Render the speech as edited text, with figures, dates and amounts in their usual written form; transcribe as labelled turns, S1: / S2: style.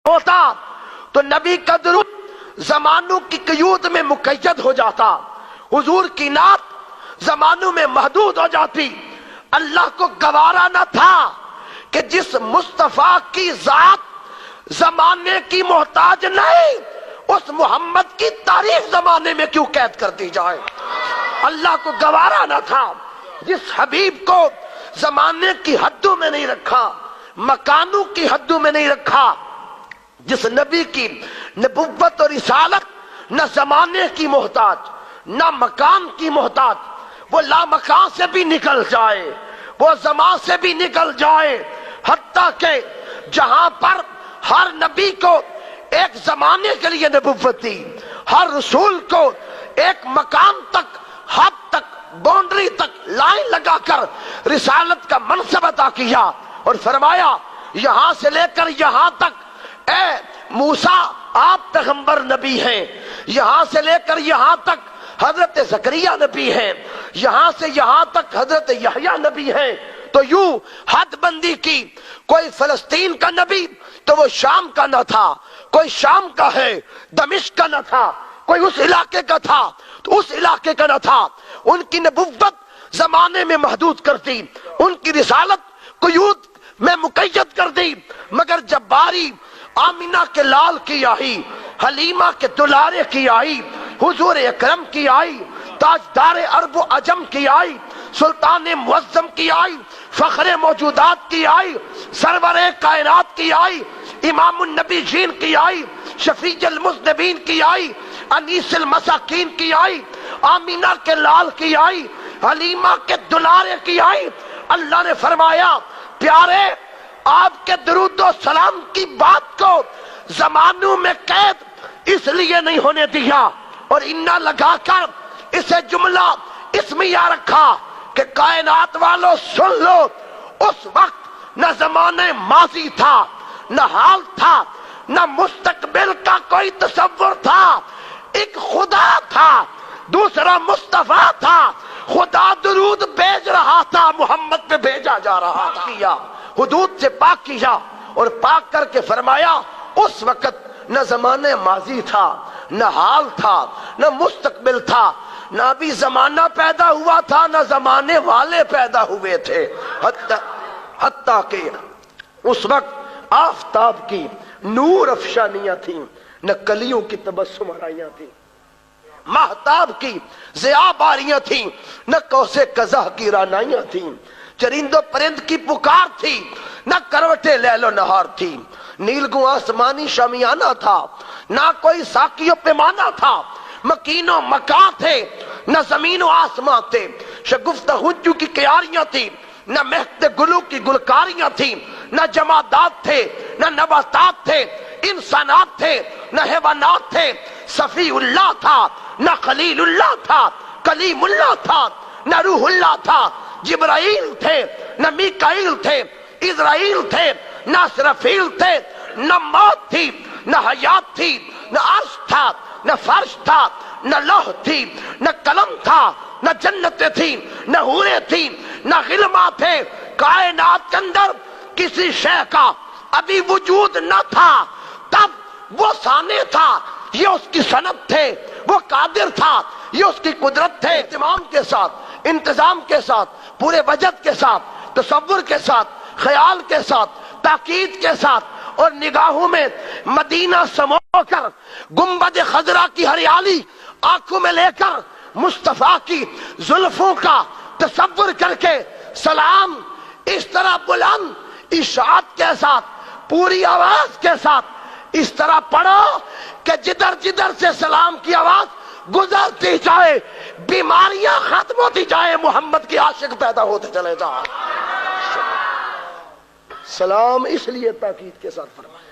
S1: ہوتا تو نبی کا درود زمانوں کی قیود میں مقید ہو جاتا، حضور کی نعت زمانوں میں محدود ہو جاتی۔ اللہ کو گوارا نہ تھا کہ جس مصطفیٰ کی ذات زمانے کی محتاج نہیں، اس محمد کی تعریف زمانے میں کیوں قید کر دی جائے۔ اللہ کو گوارا نہ تھا جس حبیب کو زمانے کی حدوں میں نہیں رکھا، مکانوں کی حدوں میں نہیں رکھا، جس نبی کی نبوت اور رسالت نہ زمانے کی محتاج نہ مکان کی محتاج، وہ لا مکان سے بھی نکل جائے، وہ زمان سے بھی نکل جائے، حتیٰ کہ جہاں پر ہر نبی کو ایک زمانے کے لیے نبوت دی، ہر رسول کو ایک مقام تک، حد تک، باؤنڈری تک لائن لگا کر رسالت کا منصب عطا کیا اور فرمایا یہاں سے لے کر یہاں تک اے موسیٰ آپ پیغمبر نبی ہیں، یہاں سے لے کر یہاں تک حضرت زکریا نبی ہیں، یہاں سے یہاں تک حضرت یحییٰ نبی ہیں۔ تو یوں حد بندی کی، کوئی فلسطین کا نبی تو وہ شام کا نہ تھا، کوئی شام کا ہے دمشق کا نہ تھا، کوئی اس علاقے کا تھا تو اس علاقے کا نہ تھا۔ ان کی نبوت زمانے میں محدود کر دی، ان کی رسالت قیود میں مقید کر دی، مگر جب باری آمینہ کے لال کی آئی، حلیمہ کے دلارے کی آئی، حضور اکرم کی آئی، تاجدار عرب و عجم کی آئی، سلطان معظم کی آئی، فخر موجودات کی آئی، سرور کائنات کی آئی، امام النبیین کی آئی، شفیع المذنبین کی آئی، انیس المساکین کی آئی، آمینہ کے لال کی آئی، حلیمہ کے دلارے کی آئی۔ اللہ نے فرمایا پیارے آپ کے درود و سلام کی بات کو زمانوں میں قید اس لیے نہیں ہونے دیا اور انا لگا کر اسے جملہ اسمیہ رکھا کہ کائنات والوں سن لو، اس وقت نہ زمانے ماضی تھا، نہ حال تھا، نہ مستقبل کا کوئی تصور تھا، ایک خدا تھا، دوسرا مصطفیٰ تھا، خدا درود بھیج رہا تھا، محمد پہ بھیجا جا رہا تھا، حدود سے پاک کیا اور پاک کر کے فرمایا اس وقت نہ زمانے ماضی تھا، نہ حال تھا، نہ مستقبل تھا، نہ بھی زمانہ پیدا ہوا تھا، نہ زمانے والے پیدا ہوئے تھے، حتیٰ کہ اس وقت آفتاب کی نور افشانیاں تھیں، نہ کلیوں کی تبسم آرائیاں تھیں، مہتاب کی ضیاء باریاں تھیں، نہ کوس قزح کی رعنائیاں تھیں، چرند و پرند کی پکار تھی، نہ کروٹے لیل و نہار تھی، نیلگوں آسمانی شامیانہ تھا، نہ کوئی ساقی و پیمانہ تھا، مکین و مکان تھے، نہ زمین و آسمان تھے، شگفت حجو کی کیاریاں تھی، نہ مہک گلو کی گلکاریاں تھیں، نہ جمادات تھے، نہ نباتات تھے، انسانات تھے، نہ حیوانات تھے، صفی اللہ تھا، نہ خلیل اللہ تھا، کلیم اللہ تھا، نہ روح اللہ تھا، جبرائیل تھے، نہ میکائیل تھے، اسرائیل تھے، نہ اسرافیل تھے، نہ موت تھی، نہ حیات تھی، نہ عرش تھا، نہ فرش تھا، نہ لوح تھی، نہ قلم تھا، نہ جنتیں تھی، نہ حوریں تھی، نہ غلما تھے، کائنات کے اندر کسی شے کا ابھی وجود نہ تھا، تب وہ ثانی تھا، یہ اس کی صنعت تھے، وہ قادر تھا، یہ اس کی قدرت تھے، اہتمام کے ساتھ، انتظام کے ساتھ، پورے وجد کے ساتھ، تصور کے ساتھ، خیال کے ساتھ، تاکید کے ساتھ، اور نگاہوں میں مدینہ سمو کر گنبد خضرا کی ہریالی آنکھوں میں لے کر مصطفیٰ کی زلفوں کا تصور کر کے سلام اس طرح بلند اشاعت کے ساتھ، پوری آواز کے ساتھ اس طرح پڑھو کہ جدھر جدھر سے سلام کی آواز گزرتی جائے، بیماریاں ختم ہوتی جائے، محمد کی عاشق پیدا ہوتے چلے جائے۔ سلام اس لیے تاکید کے ساتھ فرمایا۔